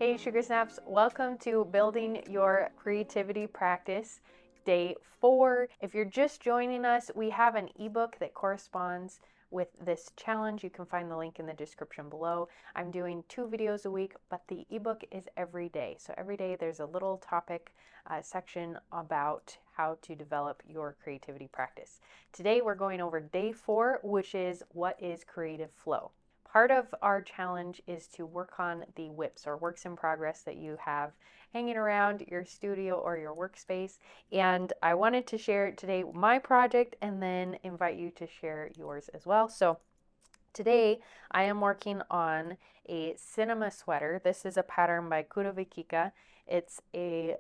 Hey Sugar Snaps, welcome to Building Your Creativity Practice, Day 4. If you're just joining us, we have an ebook that corresponds with this challenge. You can find the link in the description below. I'm doing 2 videos a week, but the ebook is every day. So every day there's a little topic section about how to develop your creativity practice. Today we're going over Day 4, which is what is creative flow. Part of our challenge is to work on the WIPs or works in progress that you have hanging around your studio or your workspace. And I wanted to share today my project and then invite you to share yours as well. So today I am working on a cinema sweater. This is a pattern by Kutovakika. It's a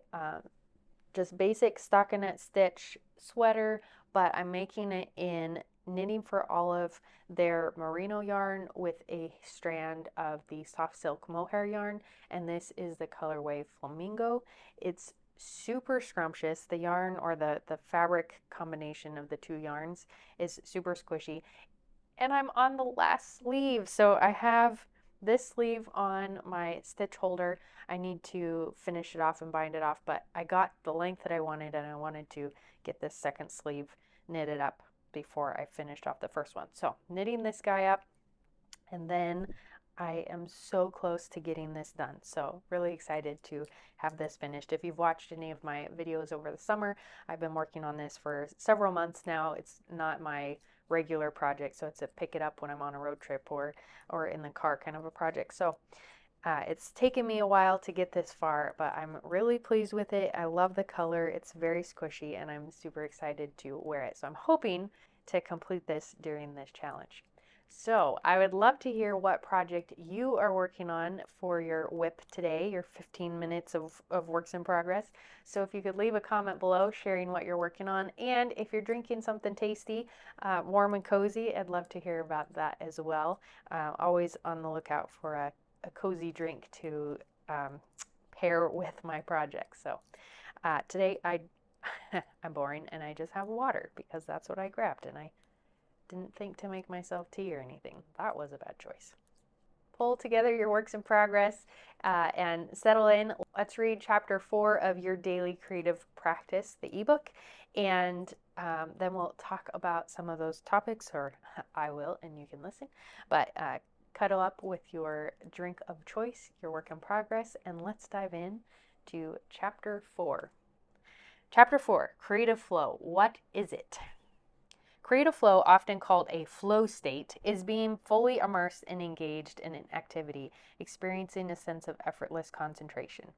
just basic stockinette stitch sweater, but I'm making it in Knitting for Olive, their merino yarn with a strand of the soft silk mohair yarn, and this is the colorway Flamingo. It's super scrumptious. The yarn or the fabric combination of the two yarns is super squishy. And I'm on the last sleeve, so I have this sleeve on my stitch holder. I need to finish it off and bind it off, but I got the length that I wanted, and I wanted to get this second sleeve knitted up before I finished off the first one. So knitting this guy up, and then I am so close to getting this done. So really excited to have this finished. If you've watched any of my videos over the summer, I've been working on this for several months now. It's not my regular project, so it's a pick it up when I'm on a road trip or in the car kind of a project. So it's taken me a while to get this far, but I'm really pleased with it. I love the color. It's very squishy, and I'm super excited to wear it. So I'm hoping to complete this during this challenge. So I would love to hear what project you are working on for your WIP today, your 15 minutes of works in progress. So if you could leave a comment below sharing what you're working on, and if you're drinking something tasty, warm and cozy, I'd love to hear about that as well. Always on the lookout for a cozy drink to pair with my project. So today I'm boring and I just have water because that's what I grabbed, and I didn't think to make myself tea or anything. That was a bad choice. Pull together your works in progress and settle in. Let's read chapter 4 of your daily creative practice, the ebook, and then we'll talk about some of those topics, or I will, and you can listen. But cuddle up with your drink of choice, your work in progress, and let's dive in to chapter 4. Chapter 4, Creative Flow. What is it? Creative flow, often called a flow state, is being fully immersed and engaged in an activity, experiencing a sense of effortless concentration.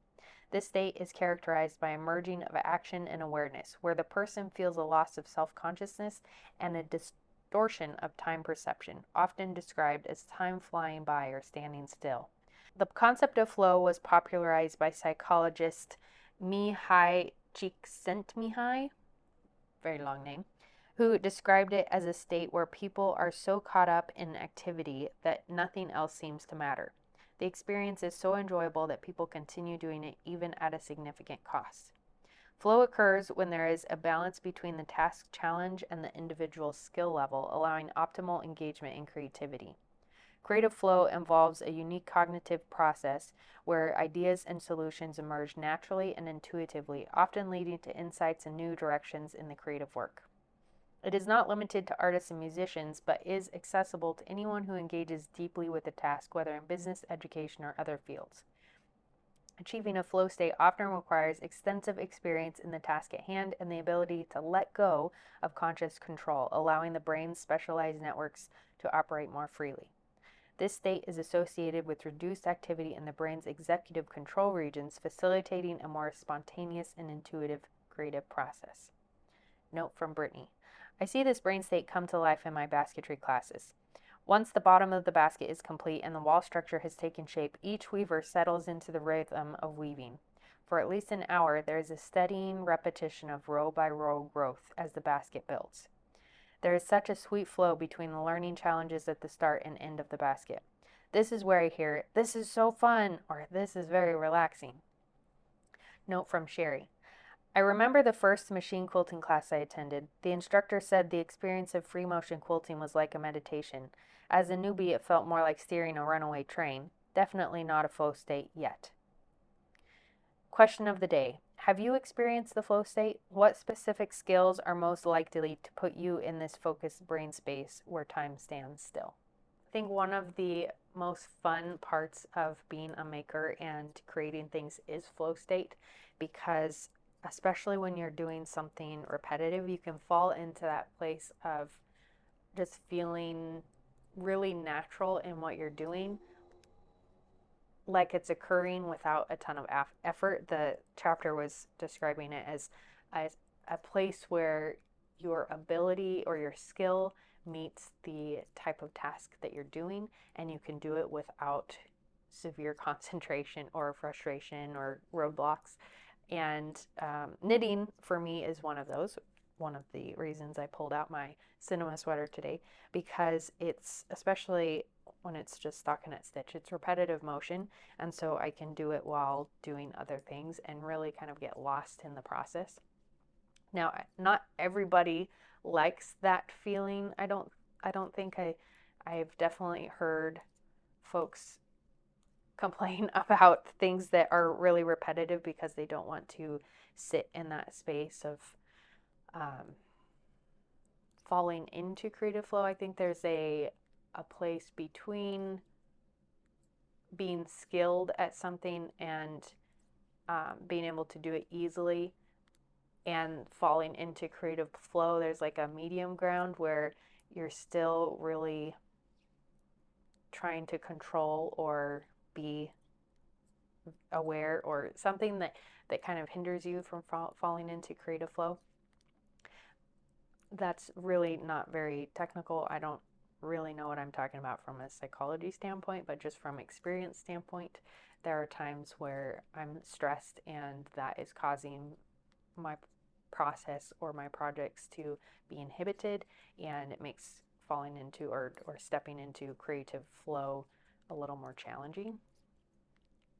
This state is characterized by a merging of action and awareness, where the person feels a loss of self-consciousness and a distortion of time perception, often described as time flying by or standing still. The concept of flow was popularized by psychologist Mihai Csikszentmihalyi, very long name, who described it as a state where people are so caught up in activity that nothing else seems to matter. The experience is so enjoyable that people continue doing it even at a significant cost. Flow occurs when there is a balance between the task challenge and the individual's skill level, allowing optimal engagement and creativity. Creative flow involves a unique cognitive process where ideas and solutions emerge naturally and intuitively, often leading to insights and new directions in the creative work. It is not limited to artists and musicians, but is accessible to anyone who engages deeply with the task, whether in business, education, or other fields. Achieving a flow state often requires extensive experience in the task at hand and the ability to let go of conscious control, allowing the brain's specialized networks to operate more freely. This state is associated with reduced activity in the brain's executive control regions, facilitating a more spontaneous and intuitive creative process. Note from Brittany. I see this brain state come to life in my basketry classes. Once the bottom of the basket is complete and the wall structure has taken shape, each weaver settles into the rhythm of weaving. For at least an hour, there is a steadying repetition of row by row growth as the basket builds. There is such a sweet flow between the learning challenges at the start and end of the basket. This is where I hear, "This is so fun," or "This is very relaxing." Note from Sherry. I remember the first machine quilting class I attended. The instructor said the experience of free motion quilting was like a meditation. As a newbie, it felt more like steering a runaway train. Definitely not a flow state yet. Question of the day. Have you experienced the flow state? What specific skills are most likely to put you in this focused brain space where time stands still? I think one of the most fun parts of being a maker and creating things is flow state, because especially when you're doing something repetitive, you can fall into that place of just feeling really natural in what you're doing, like it's occurring without a ton of effort. The chapter was describing it as a place where your ability or your skill meets the type of task that you're doing, and you can do it without severe concentration or frustration or roadblocks. And knitting for me is one of those. One of the reasons I pulled out my Cinema Sweater today, because it's, especially when it's just stockinette stitch, it's repetitive motion, and so I can do it while doing other things and really kind of get lost in the process. Now, not everybody likes that feeling. I don't think I've definitely heard folks complain about things that are really repetitive because they don't want to sit in that space of falling into creative flow. I think there's a place between being skilled at something and being able to do it easily and falling into creative flow. There's like a medium ground where you're still really trying to control or be aware, or something that kind of hinders you from falling into creative flow. That's really not very technical. I don't really know what I'm talking about from a psychology standpoint, but just from experience standpoint, there are times where I'm stressed and that is causing my process or my projects to be inhibited, and it makes falling into or stepping into creative flow a little more challenging.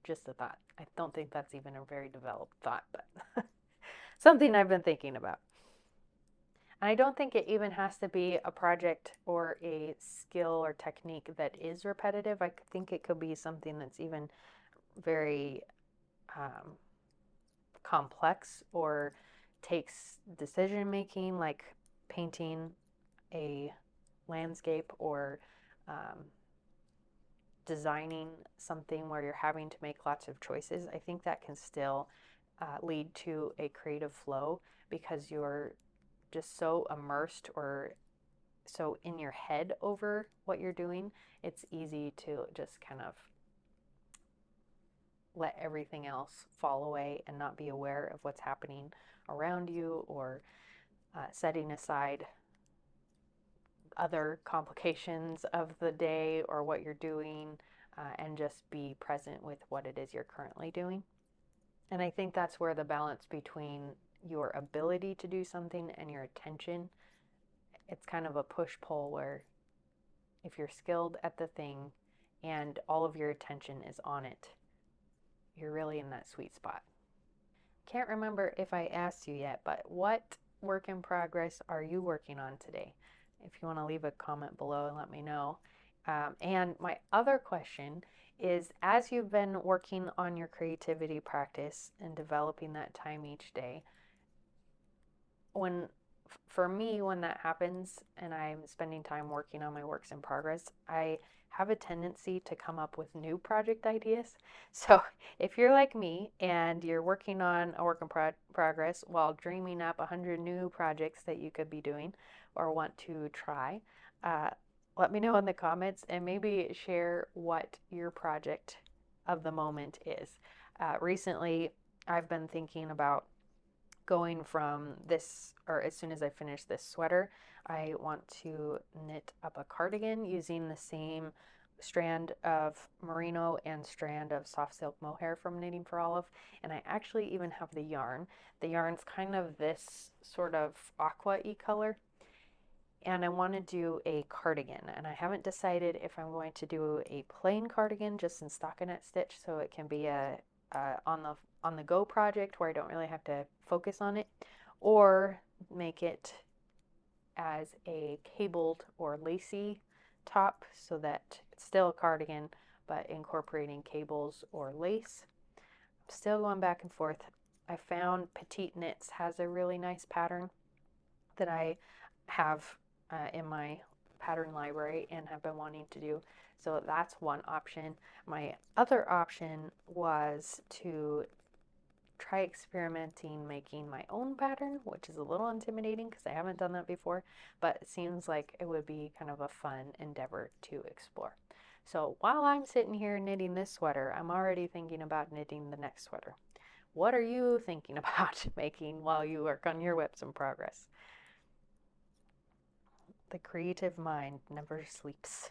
Just a thought. I don't think that's even a very developed thought, but something I've been thinking about. And I don't think it even has to be a project or a skill or technique that is repetitive. I think it could be something that's even very complex or takes decision making, like painting a landscape or designing something where you're having to make lots of choices. I think that can still lead to a creative flow because you're just so immersed or so in your head over what you're doing. It's easy to just kind of let everything else fall away and not be aware of what's happening around you, or setting aside other complications of the day or what you're doing, and just be present with what it is you're currently doing. And I think that's where the balance between your ability to do something and your attention, it's kind of a push-pull, where if you're skilled at the thing and all of your attention is on it, you're really in that sweet spot. Can't remember if I asked you yet, but what work in progress are you working on today? If you want to leave a comment below and let me know. And my other question is, as you've been working on your creativity practice and developing that time each day, for me, when that happens and I'm spending time working on my works in progress, I have a tendency to come up with new project ideas. So if you're like me and you're working on a work in progress while dreaming up 100 new projects that you could be doing or want to try, let me know in the comments and maybe share what your project of the moment is. Recently, I've been thinking about going from this, or as soon as I finish this sweater, I want to knit up a cardigan using the same strand of merino and strand of soft silk mohair from Knitting for Olive. And I actually even have the yarn. The yarn's kind of this sort of aqua-y color. And I want to do a cardigan, and I haven't decided if I'm going to do a plain cardigan just in stockinette stitch, so it can be a on the go project where I don't really have to focus on it, or make it as a cabled or lacy top so that it's still a cardigan but incorporating cables or lace. I'm still going back and forth. I found Petite Knits has a really nice pattern that I have in my pattern library and have been wanting to do. So that's one option. My other option was to try experimenting making my own pattern, which is a little intimidating because I haven't done that before, but it seems like it would be kind of a fun endeavor to explore. So while I'm sitting here knitting this sweater, I'm already thinking about knitting the next sweater. What are you thinking about making while you work on your WIPs in progress? The creative mind never sleeps.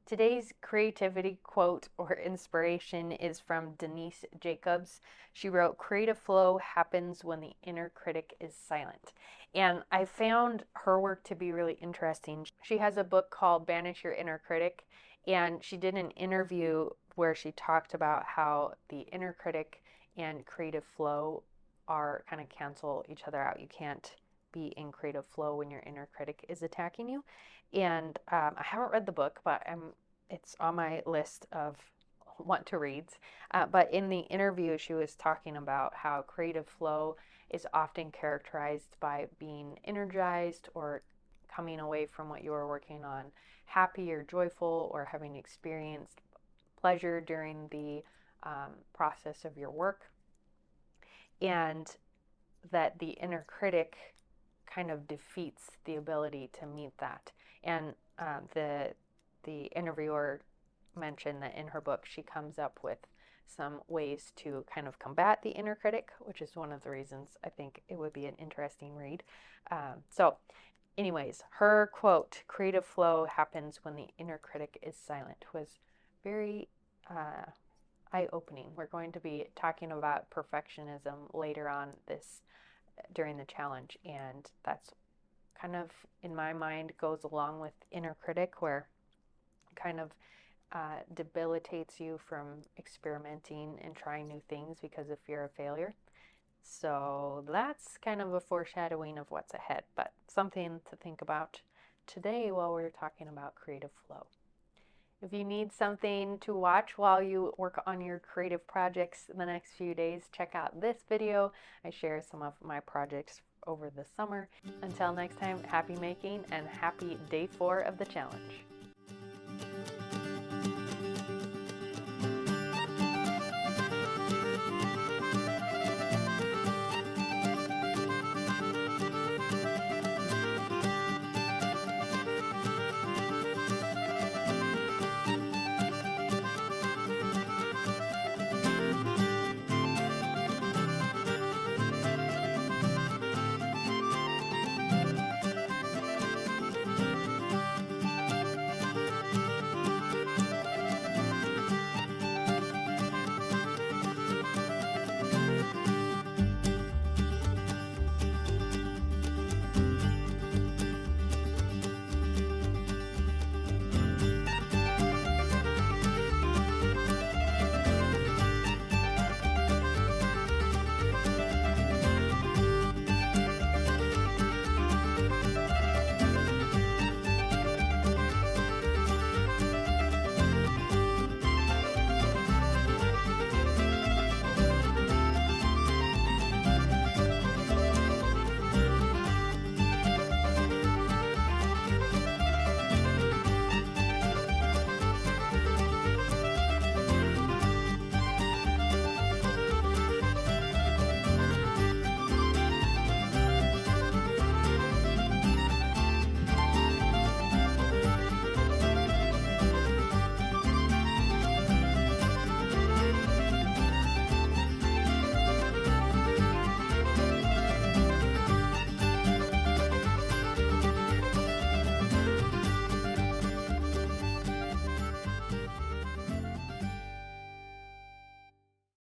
Today's creativity quote or inspiration is from Denise Jacobs. She wrote, "Creative flow happens when the inner critic is silent." And I found her work to be really interesting. She has a book called Banish Your Inner Critic, and she did an interview where she talked about how the inner critic and creative flow are kind of cancel each other out. You can't be in creative flow when your inner critic is attacking you. And I haven't read the book, but it's on my list of want to reads. But in the interview, she was talking about how creative flow is often characterized by being energized or coming away from what you are working on happy or joyful, or having experienced pleasure during the process of your work. And that the inner critic kind of defeats the ability to meet that. And the interviewer mentioned that in her book she comes up with some ways to kind of combat the inner critic, which is one of the reasons I think it would be an interesting read. So anyways, her quote, "Creative flow happens when the inner critic is silent," was very eye-opening. We're going to be talking about perfectionism later on during the challenge, and that's kind of, in my mind, goes along with inner critic, where it kind of debilitates you from experimenting and trying new things because of fear of failure. So that's kind of a foreshadowing of what's ahead, but something to think about today while we're talking about creative flow. If you need something to watch while you work on your creative projects in the next few days, check out this video. I share some of my projects over the summer. Until next time, happy making and happy day 4 of the challenge.